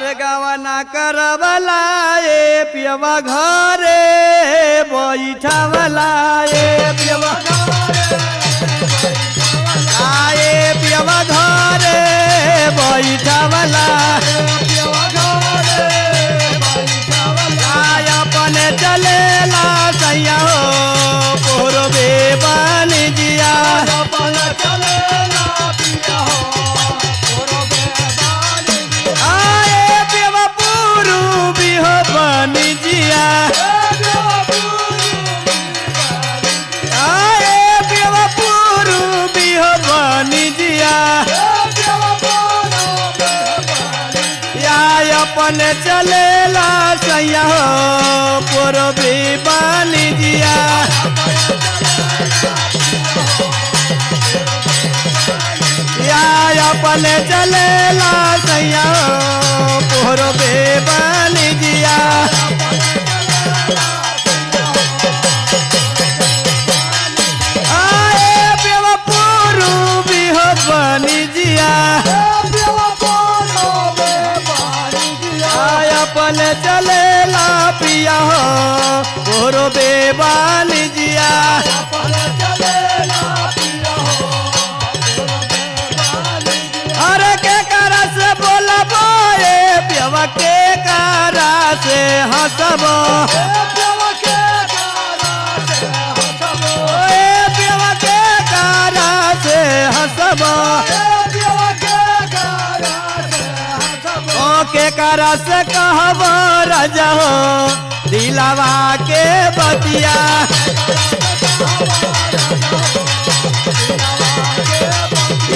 अरे गावना करवला ए पियवा घरे बैठवला ए पियवा आए पियवा घरे बैठवला अपने चलेला सैया हो पूर्वे बन जिया आए पियवा पूर्वी हो बन जिया आए पियवा पूर्वी हो बन जिया अपने चलेला सैया हो पूर्वी बन जिया अपने चलेला सैया हो पूर्वी बन जिया आए पियवा पूर्वी हो बन जिया अपने चलेला पिया हो पूर्वे बन जिया अरे के करा से बोलबो ए पियवा के करा से हंसबो ए पियवा के करा से हंसबो के करा से कहबो राजा हो दिलावा के बतिया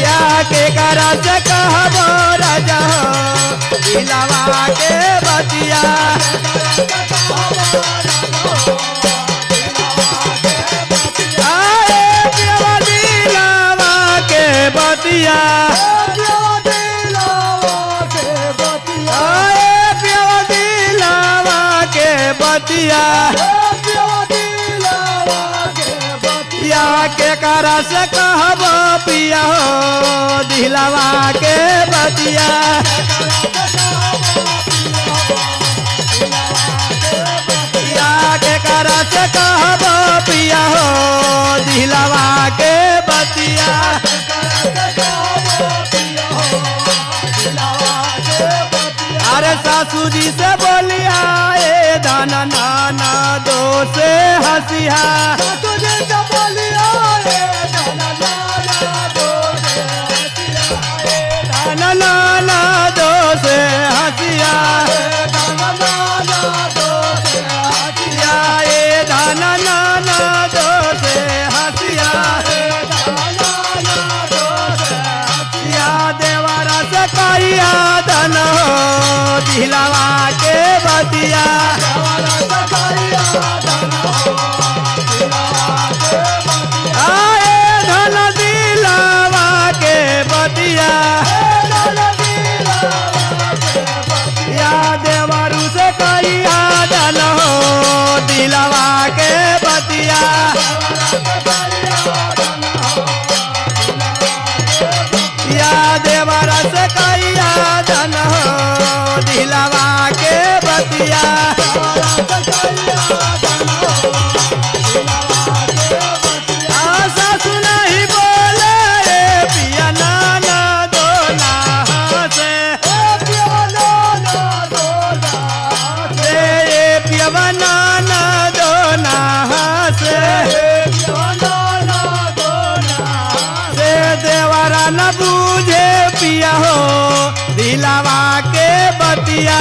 या के करा से कहबो राजा हो दिलावा के बतिया आए पियवा दिलावा के बतिया बतिया या के करा से कहबो पिया हो दिलवा के बतिया या के करा से कहबो पिया हो दिलवा के बतिया अरे सासू जी से बोलिया ए दाना नाना दो से हंसिया दाना नाना दो से हंसिया ए दाना नाना दो से हंसिया देवरा से कहिया दन हो दिलवा के बतिया आए धन दिलवा के बतिया या देवरू से कहिया दन हो दिलवा के बतिया देवरा से कहिया धन हो दिलवा के बतिया सासु नहीं बोले रे पिया नाना दो से पियवा नाना दो से देवरा न बूझे पिया हो दिलवा के बतिया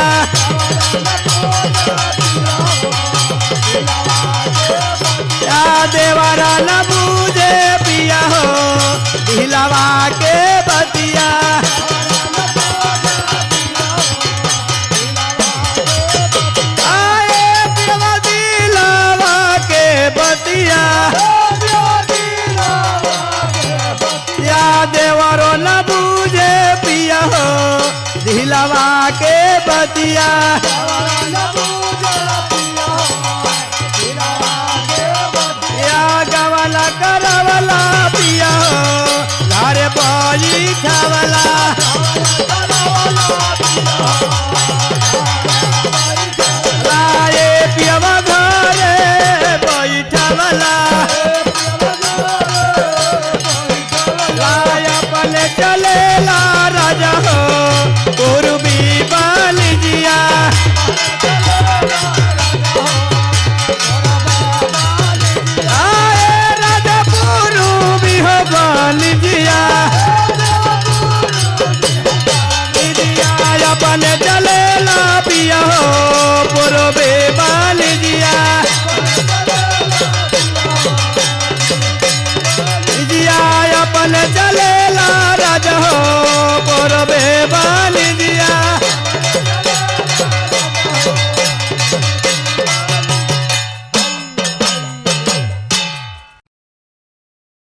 या देवरा न बूझे पिया हो दिलवा के बतिया आए पियवा दिलवा के बतिया या देवरो न बूझे पिया हो दिलवा के बतिया या गवला करवला पिया हो घरे बैठवला चले